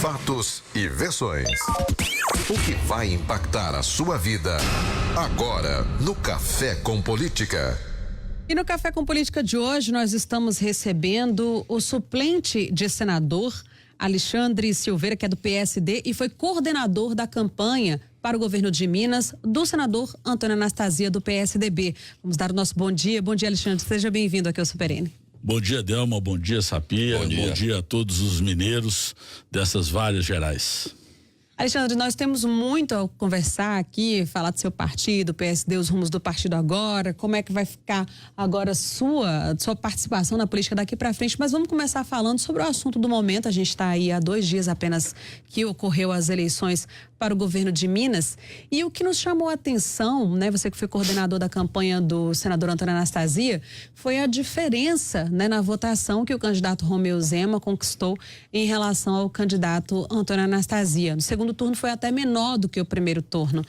Fatos e versões. O que vai impactar a sua vida agora no Café com Política. E no Café com Política de hoje nós estamos recebendo o suplente de senador Alexandre Silveira, que é do PSD e foi coordenador da campanha para o governo de Minas do senador Antônio Anastasia do PSDB. Vamos dar o nosso bom dia. Bom dia, Alexandre. Seja bem-vindo aqui ao Super N. Bom dia, Delma. Bom dia, Sapia. Bom dia a todos os mineiros dessas várias Gerais. Alexandre, nós temos muito a conversar aqui, falar do seu partido, PSD, os rumos do partido agora, como é que vai ficar agora sua participação na política daqui para frente, mas vamos começar falando sobre o assunto do momento. A gente está aí há 2 dias apenas que ocorreu as eleições para o governo de Minas, e o que nos chamou a atenção, né, você que foi coordenador da campanha do senador Antônio Anastasia, foi a diferença, né, na votação que o candidato Romeu Zema conquistou em relação ao candidato Antônio Anastasia. No segundo turno foi até menor do que o primeiro turno.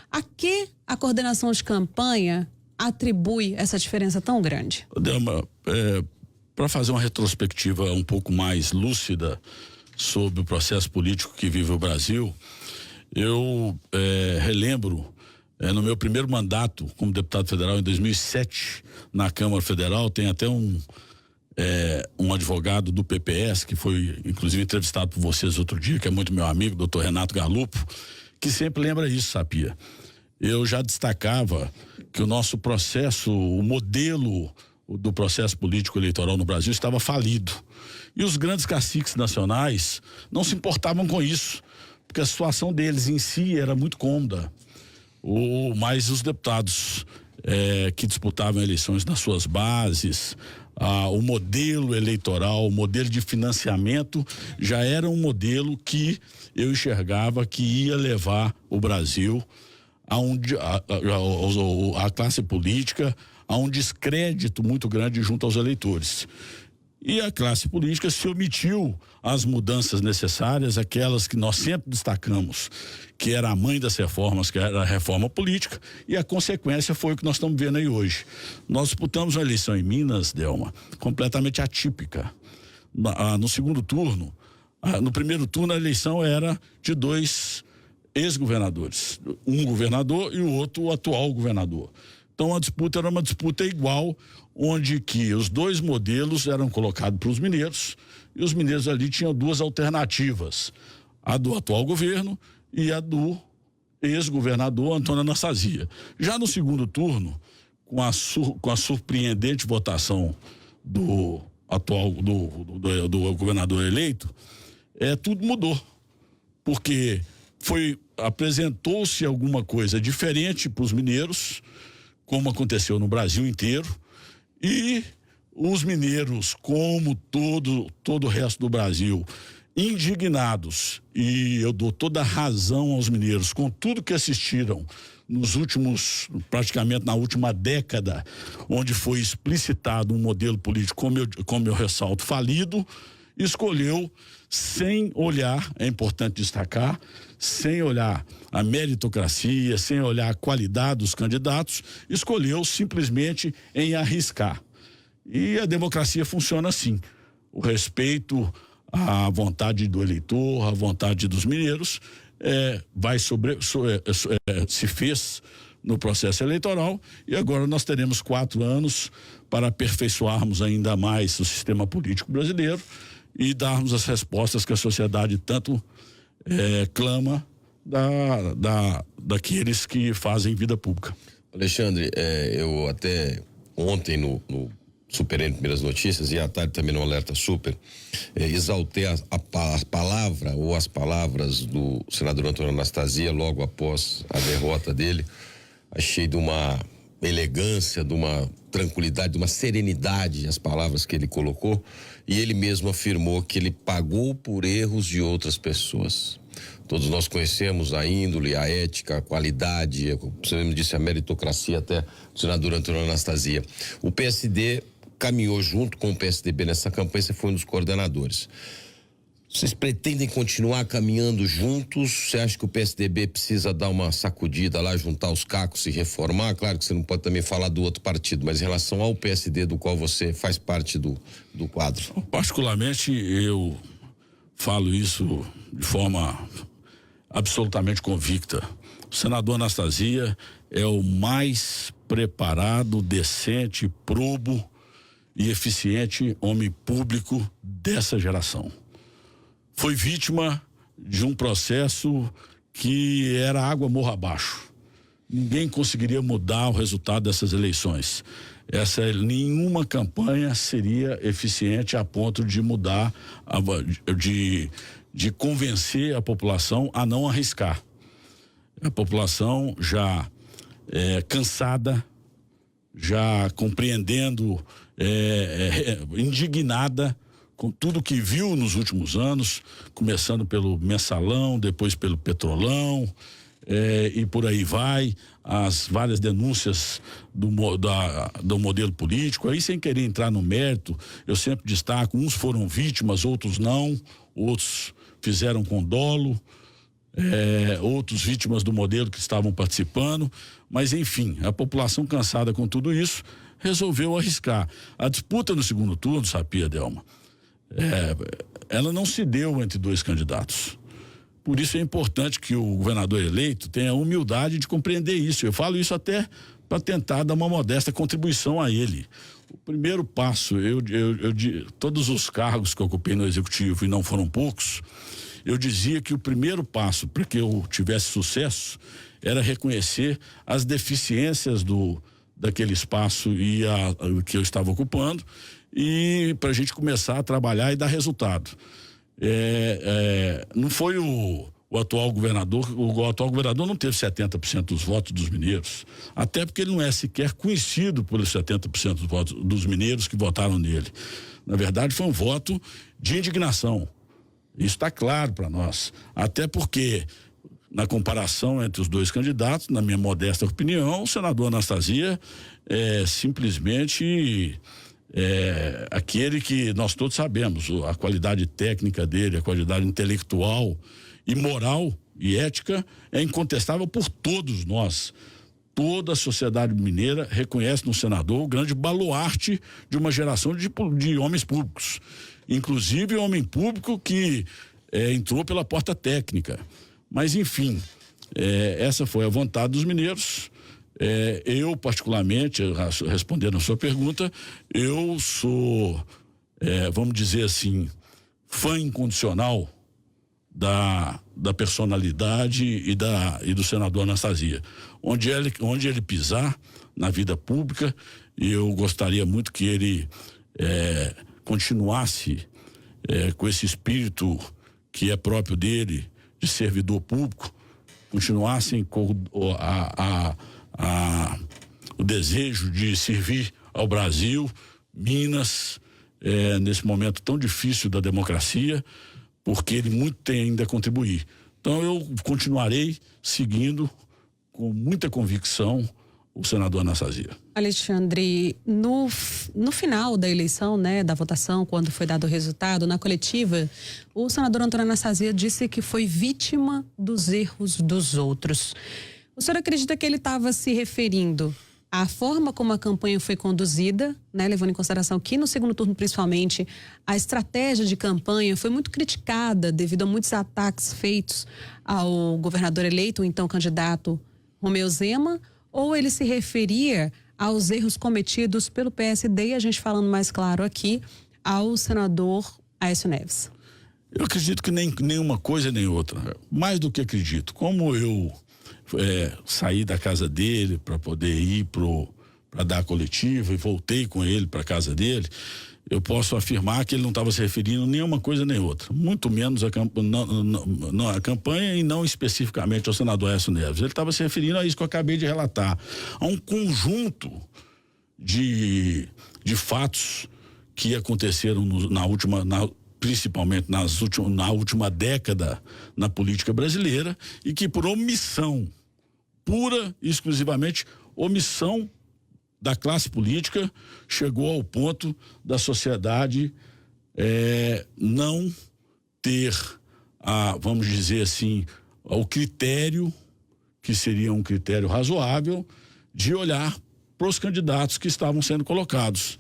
A que a coordenação de campanha atribui essa diferença tão grande? Delma, para fazer uma retrospectiva um pouco mais lúcida sobre o processo político que vive o Brasil, eu relembro no meu primeiro mandato como deputado federal em 2007 na Câmara Federal. Tem até um advogado do PPS que foi inclusive entrevistado por vocês outro dia, que é muito meu amigo, doutor Renato Garlupo, que sempre lembra isso, Sapia. Eu já destacava que o nosso processo, o modelo do processo político eleitoral no Brasil estava falido. E os grandes caciques nacionais não se importavam com isso, porque a situação deles em si era muito cômoda. Mas os deputados que disputavam eleições nas suas bases, o modelo eleitoral, o modelo de financiamento já era um modelo que eu enxergava que ia levar o Brasil a classe política a um descrédito muito grande junto aos eleitores. E a classe política se omitiu às mudanças necessárias, aquelas que nós sempre destacamos, que era a mãe das reformas, que era a reforma política, e a consequência foi o que nós estamos vendo aí hoje. Nós disputamos uma eleição em Minas, Delma, completamente atípica. No segundo turno, no primeiro turno a eleição era de 2 ex-governadores, um governador e o outro o atual governador. Então a disputa era uma disputa igual, onde que os 2 modelos eram colocados para os mineiros, e os mineiros ali tinham 2 alternativas, a do atual governo e a do ex-governador Antônio Anastasia. Já no segundo turno, com a surpreendente votação do atual do governador eleito, tudo mudou, porque apresentou-se alguma coisa diferente para os mineiros, como aconteceu no Brasil inteiro, e os mineiros, como todo o resto do Brasil, indignados, e eu dou toda a razão aos mineiros, com tudo que assistiram nos últimos, praticamente na última década, onde foi explicitado um modelo político, como eu ressalto, falido, escolheu, sem olhar, é importante destacar, sem olhar a meritocracia, sem olhar a qualidade dos candidatos, escolheu simplesmente em arriscar. E a democracia funciona assim. O respeito à vontade do eleitor, à vontade dos mineiros, se fez no processo eleitoral, e agora nós teremos 4 anos para aperfeiçoarmos ainda mais o sistema político brasileiro e darmos as respostas que a sociedade tanto clama daqueles que fazem vida pública. Alexandre, eu até ontem no Super N Primeiras Notícias e à tarde também no Alerta Super, exaltei a palavra ou as palavras do senador Antônio Anastasia logo após a derrota dele. Achei de uma elegância, de uma tranquilidade, de uma serenidade as palavras que ele colocou, e ele mesmo afirmou que ele pagou por erros de outras pessoas. Todos nós conhecemos a índole, a ética, a qualidade, como você mesmo disse, a meritocracia até do senador Antônio Anastasia. O PSD caminhou junto com o PSDB nessa campanha, você foi um dos coordenadores. Vocês pretendem continuar caminhando juntos? Você acha que o PSDB precisa dar uma sacudida lá, juntar os cacos e reformar? Claro que você não pode também falar do outro partido, mas em relação ao PSD, do qual você faz parte do quadro. Particularmente, eu falo isso de forma absolutamente convicta. O senador Anastasia é o mais preparado, decente, probo e eficiente homem público dessa geração. Foi vítima de um processo que era água morro abaixo. Ninguém conseguiria mudar o resultado dessas eleições. Nenhuma campanha seria eficiente a ponto de mudar, de convencer a população a não arriscar. A população já cansada, já compreendendo, indignada com tudo que viu nos últimos anos, começando pelo mensalão, depois pelo petrolão, e por aí vai, as várias denúncias do modelo político. Aí, sem querer entrar no mérito, eu sempre destaco: uns foram vítimas, outros não, outros fizeram com dolo, outros vítimas do modelo que estavam participando, mas enfim, a população cansada com tudo isso resolveu arriscar. A disputa no segundo turno, Sapir, Delma, ela não se deu entre dois candidatos. Por isso é importante que o governador eleito tenha a humildade de compreender isso. Eu falo isso até para tentar dar uma modesta contribuição a ele. O primeiro passo, todos os cargos que eu ocupei no executivo, e não foram poucos, eu dizia que o primeiro passo para que eu tivesse sucesso era reconhecer as deficiências daquele espaço que eu estava ocupando, e para a gente começar a trabalhar e dar resultado. Não foi o atual governador não teve 70% dos votos dos mineiros, até porque ele não é sequer conhecido pelos 70% dos votos dos mineiros que votaram nele. Na verdade, foi um voto de indignação. Isso está claro para nós, até porque, na comparação entre os dois candidatos, na minha modesta opinião, o senador Anastasia é simplesmente aquele que nós todos sabemos, a qualidade técnica dele, a qualidade intelectual e moral e ética é incontestável por todos nós. Toda a sociedade mineira reconhece no senador o grande baluarte de uma geração de homens públicos, inclusive um homem público que entrou pela porta técnica. Mas enfim, essa foi a vontade dos mineiros. Eu, particularmente, respondendo a sua pergunta, eu sou, vamos dizer assim, fã incondicional da personalidade e do senador Anastasia. Onde ele pisar na vida pública, eu gostaria muito que ele continuasse com esse espírito que é próprio dele, de servidor público, continuassem com o desejo de servir ao Brasil, Minas, nesse momento tão difícil da democracia, porque ele muito tem ainda a contribuir. Então eu continuarei seguindo com muita convicção o senador Anastasia. Alexandre, no final da eleição, da votação, quando foi dado o resultado, na coletiva, o senador Antônio Anastasia disse que foi vítima dos erros dos outros. O senhor acredita que ele estava se referindo à forma como a campanha foi conduzida, levando em consideração que no segundo turno, principalmente, a estratégia de campanha foi muito criticada devido a muitos ataques feitos ao governador eleito, o então candidato Romeu Zema, ou ele se referia aos erros cometidos pelo PSD, e a gente falando mais claro aqui, ao senador Aécio Neves? Eu acredito que nem uma coisa nem outra. Mais do que acredito. Como eu saí da casa dele para poder ir para dar a coletiva e voltei com ele para a casa dele, eu posso afirmar que ele não estava se referindo nem a uma coisa nem outra, muito menos a campanha e não especificamente ao senador Aécio Neves. Ele estava se referindo a isso que eu acabei de relatar, a um conjunto de fatos que aconteceram principalmente na última década na política brasileira, e que por omissão, pura e exclusivamente omissão da classe política, chegou ao ponto da sociedade não ter, vamos dizer assim, o critério, que seria um critério razoável, de olhar para os candidatos que estavam sendo colocados.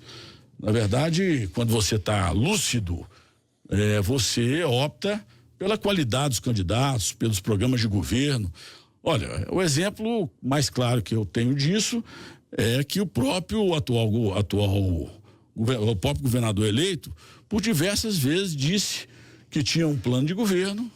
Na verdade, quando você está lúcido, você opta pela qualidade dos candidatos, pelos programas de governo. Olha, o exemplo mais claro que eu tenho disso é que o próprio o próprio governador eleito, por diversas vezes, disse que tinha um plano de governo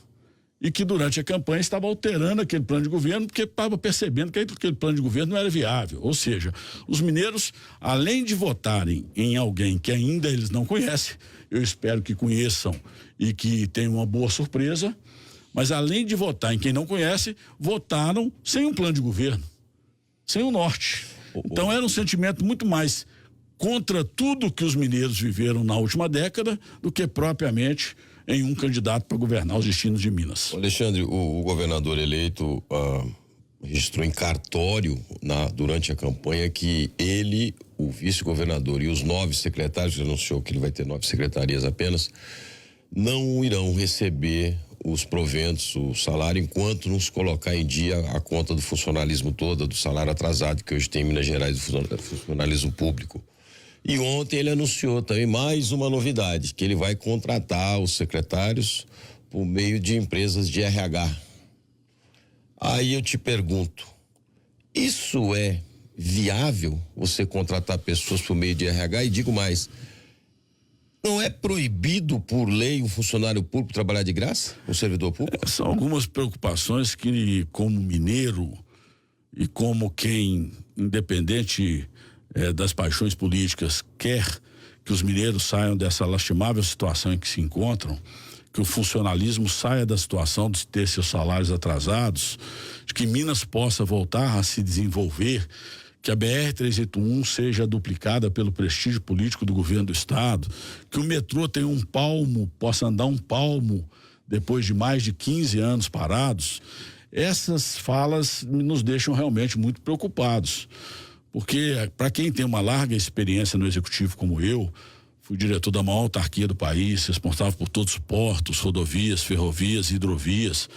e que durante a campanha estava alterando aquele plano de governo porque estava percebendo que aquele plano de governo não era viável. Ou seja, os mineiros, além de votarem em alguém que ainda eles não conhecem, eu espero que conheçam e que tenham uma boa surpresa, mas além de votar em quem não conhece, votaram sem um plano de governo, sem um norte. Então era um sentimento muito mais contra tudo que os mineiros viveram na última década do que propriamente em um candidato para governar os destinos de Minas. Alexandre, o governador eleito registrou em cartório durante a campanha que ele, o vice-governador e os 9 secretários, ele anunciou que ele vai ter 9 secretarias apenas, não irão receber os proventos, o salário, enquanto não se colocar em dia a conta do funcionalismo toda, do salário atrasado que hoje tem em Minas Gerais, do funcionalismo público. E ontem ele anunciou também mais uma novidade, que ele vai contratar os secretários por meio de empresas de RH. Aí eu te pergunto, isso é viável, você contratar pessoas por meio de RH? E digo mais, não é proibido por lei um funcionário público trabalhar de graça, um servidor público? São algumas preocupações que, como mineiro e como quem, independente das paixões políticas, quer que os mineiros saiam dessa lastimável situação em que se encontram, que o funcionalismo saia da situação de ter seus salários atrasados, de que Minas possa voltar a se desenvolver, que a BR-381 seja duplicada pelo prestígio político do governo do estado, que o metrô tenha um palmo, possa andar um palmo depois de mais de 15 anos parados. Essas falas nos deixam realmente muito preocupados, porque para quem tem uma larga experiência no executivo como eu, fui diretor da maior autarquia do país, responsável por todos os portos, rodovias, ferrovias, hidrovias.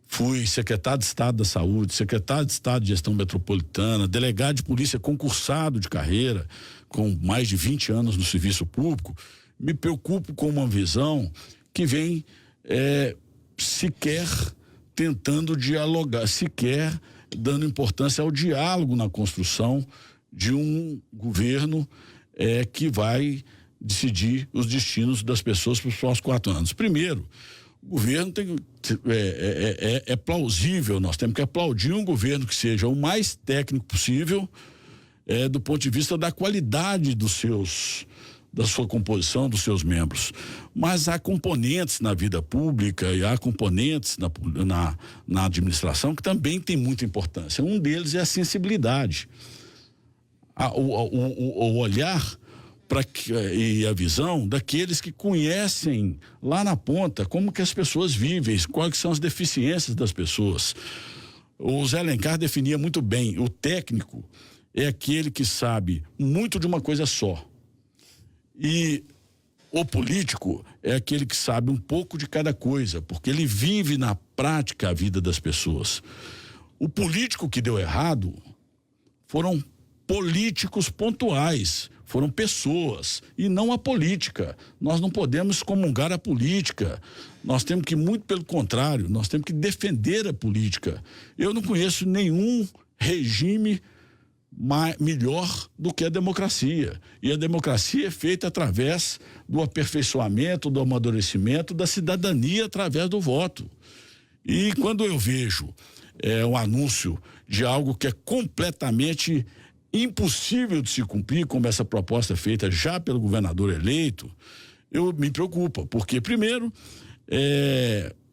Fui secretário de Estado da Saúde, secretário de Estado de Gestão Metropolitana, delegado de polícia concursado de carreira, com mais de 20 anos no serviço público. Me preocupo com uma visão que vem sequer tentando dialogar, sequer dando importância ao diálogo na construção de um governo que vai decidir os destinos das pessoas para os próximos 4 anos. Primeiro, o governo é plausível, nós temos que aplaudir um governo que seja o mais técnico possível, do ponto de vista da qualidade da sua composição, dos seus membros. Mas há componentes na vida pública e há componentes na administração que também tem muita importância. Um deles é a sensibilidade, o olhar e a visão daqueles que conhecem lá na ponta como que as pessoas vivem, quais são as deficiências das pessoas. O Zé Alencar definia muito bem: o técnico é aquele que sabe muito de uma coisa só, e o político é aquele que sabe um pouco de cada coisa, porque ele vive na prática a vida das pessoas. O político que deu errado foram políticos pontuais, foram pessoas e não a política. Nós não podemos excomungar a política, nós temos que, muito pelo contrário, nós temos que defender a política. Eu não conheço nenhum regime melhor do que a democracia, e a democracia é feita através do aperfeiçoamento, do amadurecimento da cidadania através do voto. E quando eu vejo um anúncio de algo que é completamente impossível de se cumprir, como essa proposta feita já pelo governador eleito, eu me preocupo, porque primeiro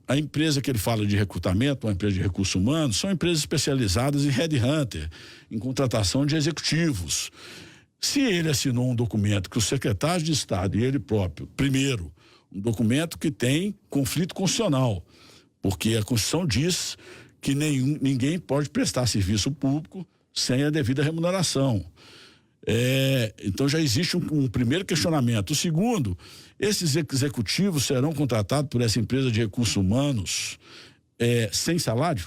a empresa que ele fala de recrutamento, uma empresa de recursos humanos, são empresas especializadas em headhunter, em contratação de executivos. Se ele assinou um documento que o secretário de Estado e ele próprio, primeiro, um documento que tem conflito constitucional, porque a Constituição diz que ninguém pode prestar serviço público sem a devida remuneração. Então já existe um primeiro questionamento. O segundo, esses executivos serão contratados por essa empresa de recursos humanos sem salário?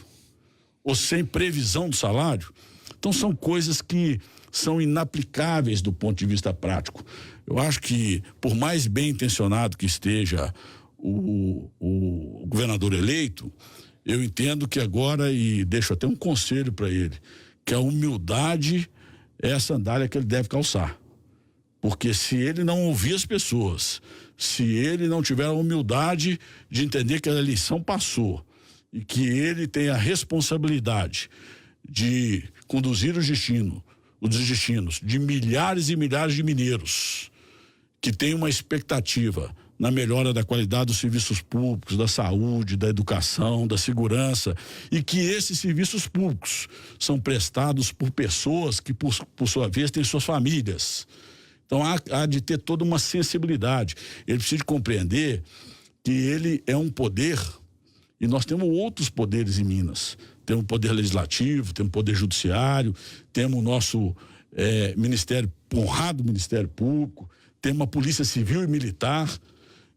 Ou sem previsão do salário? Então são coisas que são inaplicáveis do ponto de vista prático. Eu acho que, por mais bem intencionado que esteja o governador eleito, eu entendo que agora, e deixo até um conselho para ele, que a humildade é a sandália que ele deve calçar. Porque se ele não ouvir as pessoas, se ele não tiver a humildade de entender que a eleição passou e que ele tem a responsabilidade de conduzir os destinos de milhares e milhares de mineiros que têm uma expectativa na melhora da qualidade dos serviços públicos, da saúde, da educação, da segurança, e que esses serviços públicos são prestados por pessoas que, por sua vez, têm suas famílias. Então, há de ter toda uma sensibilidade. Ele precisa compreender que ele é um poder, e nós temos outros poderes em Minas. Temos o poder legislativo, temos o poder judiciário, temos o nosso honrado Ministério Público, temos a Polícia Civil e Militar.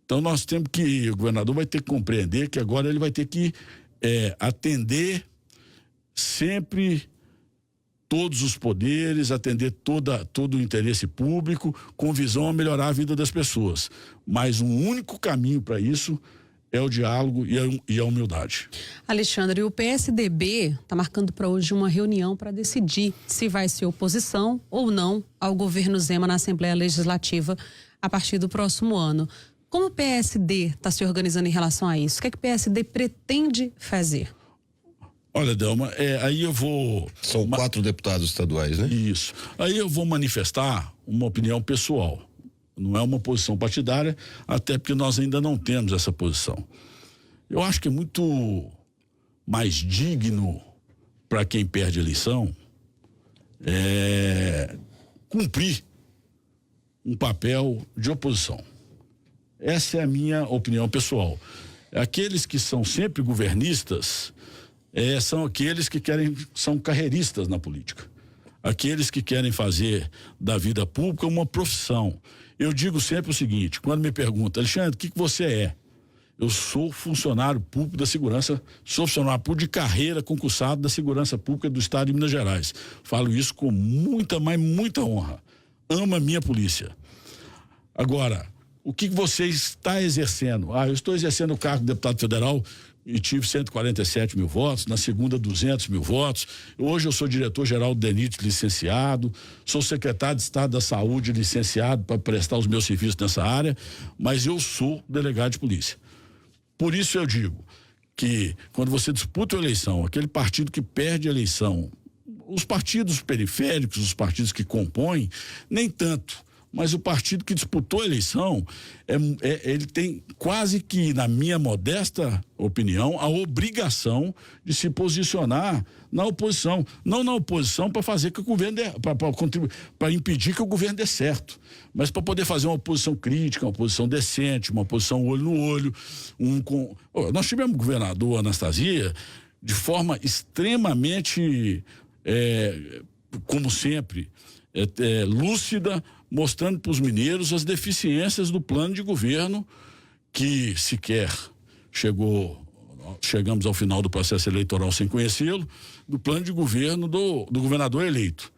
Então, o governador vai ter que compreender que agora ele vai ter que atender sempre todos os poderes, atender todo o interesse público, com visão a melhorar a vida das pessoas. Mas um único caminho para isso é o diálogo e a humildade. Alexandre, o PSDB está marcando para hoje uma reunião para decidir se vai ser oposição ou não ao governo Zema na Assembleia Legislativa a partir do próximo ano. Como o PSD está se organizando em relação a isso? O que é que o PSD pretende fazer? Olha, Delma, aí eu vou... São 4 deputados estaduais, né? Isso. Aí eu vou manifestar uma opinião pessoal. Não é uma posição partidária, até porque nós ainda não temos essa posição. Eu acho que é muito mais digno para quem perde a eleição cumprir um papel de oposição. Essa é a minha opinião pessoal. Aqueles que são sempre governistas são aqueles que são carreiristas na política. Aqueles que querem fazer da vida pública uma profissão. Eu digo sempre o seguinte, quando me perguntam, Alexandre, o que você é? Eu sou funcionário público da segurança, sou funcionário público de carreira concursado da segurança pública do estado de Minas Gerais. Falo isso com muita honra. Amo a minha polícia. Agora, o que você está exercendo? Eu estou exercendo o cargo de deputado federal e tive 147 mil votos, na segunda 200 mil votos. Hoje eu sou diretor-geral do DENIT licenciado, sou secretário de Estado da Saúde licenciado para prestar os meus serviços nessa área, mas eu sou delegado de polícia. Por isso eu digo que quando você disputa a eleição, aquele partido que perde a eleição, os partidos periféricos, os partidos que compõem, nem tanto. Mas o partido que disputou a eleição, ele tem quase que, na minha modesta opinião, a obrigação de se posicionar na oposição. Não na oposição para fazer que o governo para impedir que o governo dê certo, mas para poder fazer uma oposição crítica, uma oposição decente, uma oposição olho no olho. Nós tivemos o governador Anastasia de forma extremamente, como sempre, lúcida, mostrando para os mineiros as deficiências do plano de governo que sequer chegamos ao final do processo eleitoral sem conhecê-lo, do plano de governo do governador eleito.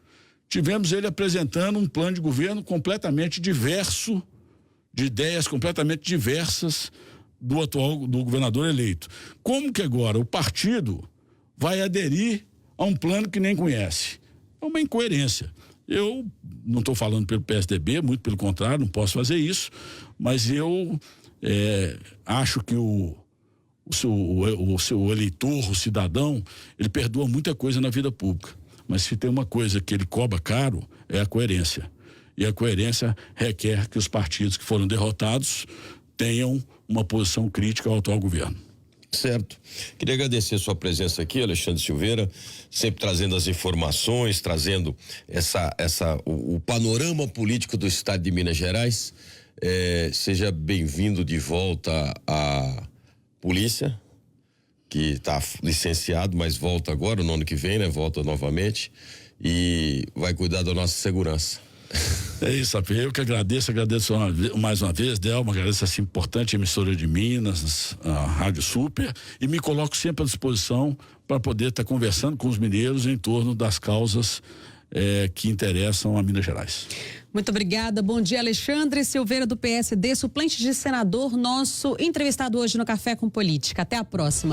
Tivemos ele apresentando um plano de governo completamente diverso, de ideias completamente diversas do governador eleito. Como que agora o partido vai aderir a um plano que nem conhece? É uma incoerência. Eu não estou falando pelo PSDB, muito pelo contrário, não posso fazer isso, mas eu acho que o seu eleitor, o cidadão, ele perdoa muita coisa na vida pública, mas se tem uma coisa que ele cobra caro, é a coerência. E a coerência requer que os partidos que foram derrotados tenham uma posição crítica ao atual governo. Certo. Queria agradecer a sua presença aqui, Alexandre Silveira, sempre trazendo as informações, trazendo o panorama político do estado de Minas Gerais. Seja bem-vindo de volta à polícia, que está licenciado, mas volta agora, no ano que vem, né? Volta novamente e vai cuidar da nossa segurança. É isso, eu que agradeço mais uma vez, Delma, agradeço essa importante emissora de Minas, a Rádio Super, e me coloco sempre à disposição para poder estar conversando com os mineiros em torno das causas que interessam a Minas Gerais. Muito obrigada. Bom dia, Alexandre Silveira, do PSD, suplente de senador, nosso entrevistado hoje no Café com Política. Até a próxima.